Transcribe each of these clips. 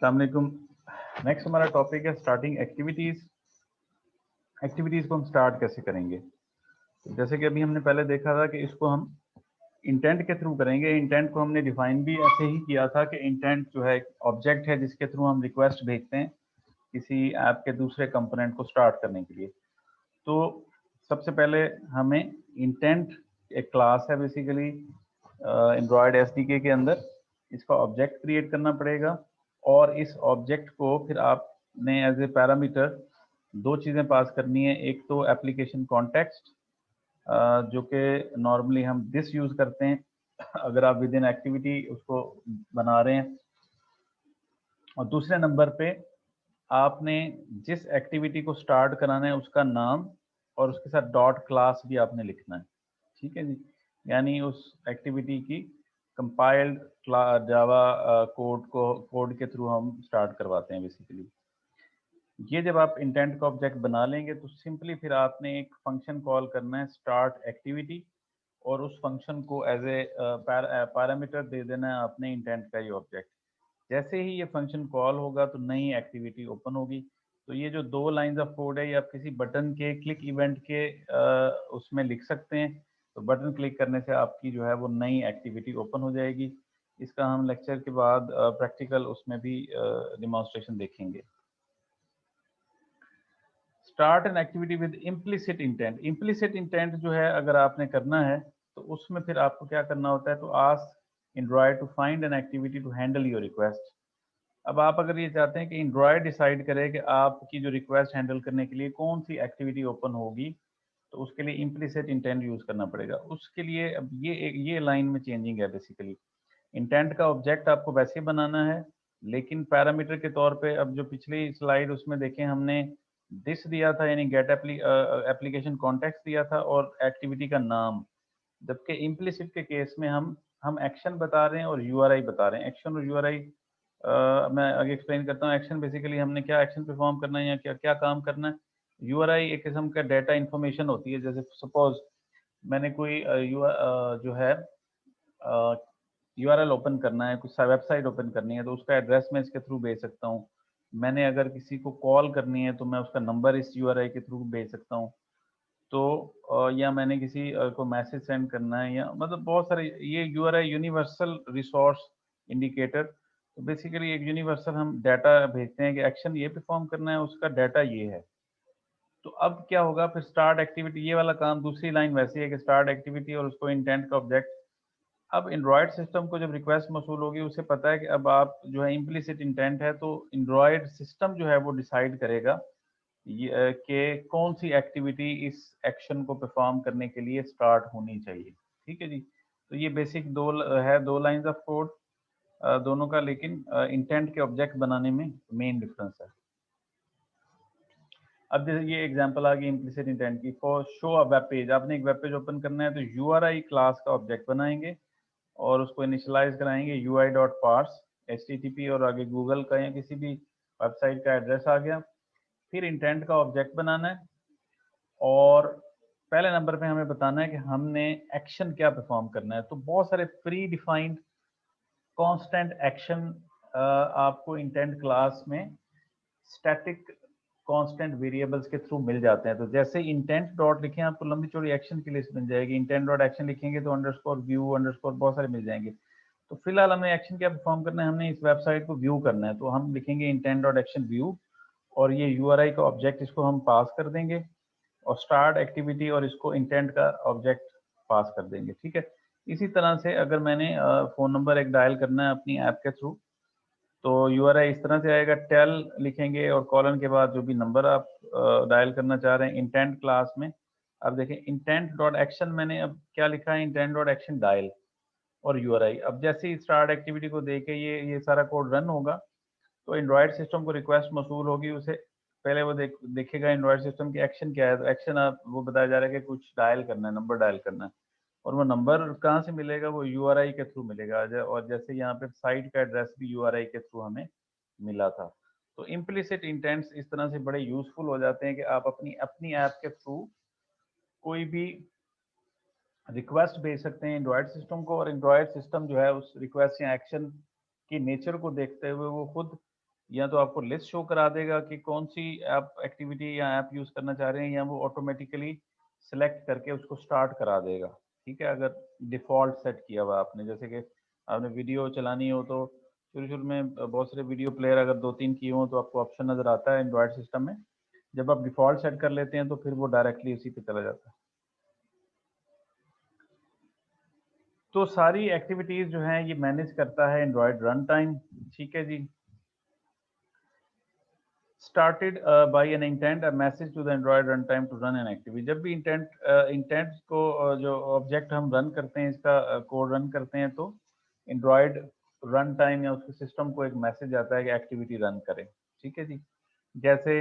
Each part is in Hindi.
अस्सलाम वालेकुम। नेक्स्ट हमारा टॉपिक है स्टार्टिंग एक्टिविटीज़। एक्टिविटीज़ को हम स्टार्ट कैसे करेंगे? तो जैसे कि अभी हमने पहले देखा था कि इसको हम इंटेंट के थ्रू करेंगे। इंटेंट को हमने डिफाइन भी ऐसे ही किया था कि इंटेंट जो है एक ऑब्जेक्ट है जिसके थ्रू हम रिक्वेस्ट भेजते हैं किसी ऐप के दूसरे कंपोनेंट को स्टार्ट करने के लिए। तो सबसे पहले हमें इंटेंट एक क्लास है बेसिकली एंड्रॉयड एसडीके के अंदर, इसका ऑब्जेक्ट क्रिएट करना पड़ेगा और इस ऑब्जेक्ट को फिर आपने एज ए पैरामीटर दो चीज़ें पास करनी है। एक तो एप्लीकेशन कॉन्टेक्स्ट जो कि नॉर्मली हम दिस यूज़ करते हैं अगर आप विद इन एक्टिविटी उसको बना रहे हैं, और दूसरे नंबर पे आपने जिस एक्टिविटी को स्टार्ट कराना है उसका नाम और उसके साथ डॉट क्लास भी आपने लिखना है। ठीक है जी, यानी उस एक्टिविटी की कंपाइल्ड जावा कोड के थ्रू हम स्टार्ट करवाते हैं बेसिकली। ये जब आप इंटेंट का ऑब्जेक्ट बना लेंगे तो सिंपली फिर आपने एक फंक्शन कॉल करना है स्टार्ट एक्टिविटी, और उस फंक्शन को एज ए पैरामीटर दे देना है आपने इंटेंट का ये ऑब्जेक्ट। जैसे ही ये फंक्शन कॉल होगा तो नई एक्टिविटी ओपन होगी। तो ये जो दो लाइंस ऑफ कोड है ये आप किसी बटन के क्लिक इवेंट के उसमें लिख सकते हैं। तो बटन क्लिक करने से आपकी जो है वो नई एक्टिविटी ओपन हो जाएगी। इसका हम लेक्चर के बाद प्रैक्टिकल उसमें भी डिमॉन्स्ट्रेशन देखेंगे। Start an activity with implicit intent. Implicit intent जो है अगर आपने करना है तो उसमें फिर आपको क्या करना होता है, तो ask Android to find an activity to handle your request. अब आप अगर ये चाहते हैं कि एंड्रॉयड डिसाइड करे कि आपकी जो रिक्वेस्ट हैंडल करने के लिए कौन सी एक्टिविटी ओपन होगी, तो उसके लिए इम्प्लिसिट इंटेंट यूज करना पड़ेगा। उसके लिए अब ये लाइन में चेंजिंग है बेसिकली। इंटेंट का ऑब्जेक्ट आपको वैसे बनाना है, लेकिन पैरामीटर के तौर पे अब जो पिछली स्लाइड उसमें देखें हमने दिस दिया था, यानी गेट एप्लीकेशन कॉन्टेक्स्ट दिया था और एक्टिविटी का नाम। जबकि इम्प्लिसिट के केस में हम एक्शन बता रहे हैं और यूआरआई बता रहे हैं। एक्शन और यूआरआई मैं आगे एक्सप्लेन करता हूँ। एक्शन बेसिकली हमने क्या एक्शन परफॉर्म करना है या क्या क्या काम करना है। यूआरआई एक किस्म का डाटा इंफॉर्मेशन होती है। जैसे सपोज मैंने कोई जो है यूआरएल ओपन करना है, कुछ वेबसाइट ओपन करनी है, तो उसका एड्रेस मैं इसके थ्रू भेज सकता हूँ। मैंने अगर किसी को कॉल करनी है तो मैं उसका नंबर इस यूआरआई के थ्रू भेज सकता हूँ। तो या मैंने किसी को मैसेज सेंड करना है, या मतलब बहुत सारे ये यूआरआई यूनिवर्सल रिसोर्स इंडिकेटर। तो बेसिकली एक यूनिवर्सल हम डाटा भेजते हैं कि एक्शन ये परफॉर्म करना है, उसका डाटा ये है। तो अब क्या होगा फिर स्टार्ट एक्टिविटी, ये वाला काम दूसरी लाइन वैसी है कि स्टार्ट एक्टिविटी और उसको इंटेंट का ऑब्जेक्ट। अब एंड्रॉयड सिस्टम को जब रिक्वेस्ट मौसूल होगी उसे पता है कि अब आप जो है इम्प्लिसिट इंटेंट है, तो एंड्रॉयड सिस्टम जो है वो डिसाइड करेगा ये कि कौन सी एक्टिविटी इस एक्शन को परफॉर्म करने के लिए स्टार्ट होनी चाहिए। ठीक है जी, तो ये बेसिक दो लाइंस ऑफ कोड दोनों का, लेकिन इंटेंट के ऑब्जेक्ट बनाने में मेन डिफरेंस है। अब जैसे ये एग्जांपल आ गई इम्प्लिसिट इंटेंट की, for show a web page. आपने एक वेब पेज ओपन करना है तो यूआरआई क्लास का ऑब्जेक्ट बनाएंगे और उसको इनिशियलाइज कराएंगे ui.parse http और आगे गूगल का या किसी भी वेबसाइट का एड्रेस आ गया। फिर इंटेंट का ऑब्जेक्ट बनाना है और पहले नंबर पे हमें बताना है कि हमने एक्शन क्या परफॉर्म करना है। तो बहुत सारे प्री डिफाइंड कांस्टेंट एक्शन आपको इंटेंट क्लास में स्टैटिक कांस्टेंट वेरिएबल्स के थ्रू मिल जाते हैं। तो जैसे इंटेंट डॉट लिखें आपको लंबी चौड़ी एक्शन की लिस्ट मिल जाएगी। इंटेंट डॉट एक्शन लिखेंगे तो अंडरस्कोर व्यू अंडरस्कोर बहुत सारे मिल जाएंगे। तो फिलहाल हमें एक्शन क्या परफॉर्म करना है, हमने इस वेबसाइट को व्यू करना है, तो हम लिखेंगे इंटेंट डॉट एक्शन व्यू और ये यूआरआई का ऑब्जेक्ट इसको हम पास कर देंगे और स्टार्ट एक्टिविटी और इसको इंटेंट का ऑब्जेक्ट पास कर देंगे। ठीक है, इसी तरह से अगर मैंने फ़ोन नंबर एक डायल करना है अपनी ऐप के थ्रू, तो यूआरआई इस तरह से आएगा, टेल लिखेंगे और कॉलन के बाद जो भी नंबर आप डायल करना चाह रहे हैं इंटेंट क्लास में। अब देखें इंटेंट डॉट एक्शन मैंने अब क्या लिखा है, इंटेंट डॉट एक्शन डायल और यूआरआई। अब जैसे ही स्टार्ट एक्टिविटी को देके ये सारा कोड रन होगा तो एंड्रॉयड सिस्टम को रिक्वेस्ट मौसूल होगी, उसे पहले वो देखेगा एंड्रॉयड सिस्टम की एक्शन क्या है। तो एक्शन आप वो बताया जा रहा है कि कुछ डायल करना है, नंबर डायल करना है, और वो नंबर कहाँ से मिलेगा, वो यूआरआई के थ्रू मिलेगा। और जैसे यहाँ पे साइट का एड्रेस भी यूआरआई के थ्रू हमें मिला था। तो इम्प्लिसिट इंटेंट्स इस तरह से बड़े यूजफुल हो जाते हैं कि आप अपनी अपनी ऐप के थ्रू कोई भी रिक्वेस्ट भेज सकते हैं एंड्रॉयड सिस्टम को, और एंड्रॉयड सिस्टम जो है उस रिक्वेस्ट या एक्शन की नेचर को देखते हुए वो खुद या तो आपको लिस्ट शो करा देगा कि कौन सी ऐप एक्टिविटी या ऐप यूज़ करना चाह रहे हैं, या वो ऑटोमेटिकली सेलेक्ट करके उसको स्टार्ट करा देगा। ठीक है, अगर डिफ़ॉल्ट सेट किया हुआ आपने, जैसे कि आपने वीडियो चलानी हो तो शुरू-शुरू में बहुत सारे वीडियो प्लेयर अगर 2-3 किए हों तो आपको ऑप्शन नज़र आता है एंड्रॉयड सिस्टम में। जब आप डिफ़ॉल्ट सेट कर लेते हैं तो फिर वो डायरेक्टली उसी पे चला जाता है। तो सारी एक्टिविटीज़ जो हैं ये मैनेज करता है एंड्रॉयड रन टाइम। ठीक है जी। started by an intent a message to the Android runtime to run an activity। जब भी इंटेंट को जो ऑब्जेक्ट हम रन करते हैं, इसका कोड रन करते हैं, तो एंड्रॉयड रन टाइम या उसके सिस्टम को एक मैसेज आता है कि एक्टिविटी रन करें। ठीक है जी। जैसे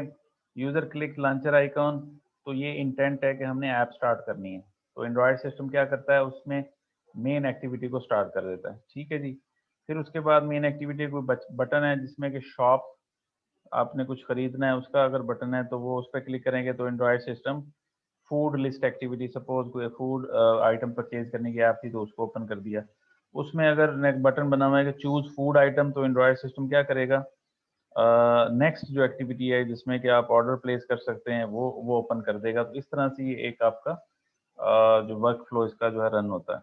यूजर क्लिक लॉन्चर आइकॉन, तो ये इंटेंट है कि हमने ऐप स्टार्ट करनी है, तो एंड्रॉयड सिस्टम क्या करता है, उसमें मेन एक्टिविटी को स्टार्ट कर देता है। ठीक है जी। फिर उसके बाद मेन एक्टिविटी कोई बटन है जिसमें कि शॉप, आपने कुछ खरीदना है उसका अगर बटन है तो वो उस पर क्लिक करेंगे तो Android system food list activity, suppose कोई फूड आइटम परचेज करने की ऐप थी तो उसको ओपन कर दिया, उसमें अगर बटन बना हुआ है कि चूज फूड आइटम, तो एंड्रॉयड सिस्टम क्या करेगा, नेक्स्ट जो एक्टिविटी है जिसमें कि आप ऑर्डर प्लेस कर सकते हैं वो ओपन कर देगा। तो इस तरह से ये एक आपका जो वर्क फ्लो इसका जो है रन होता है।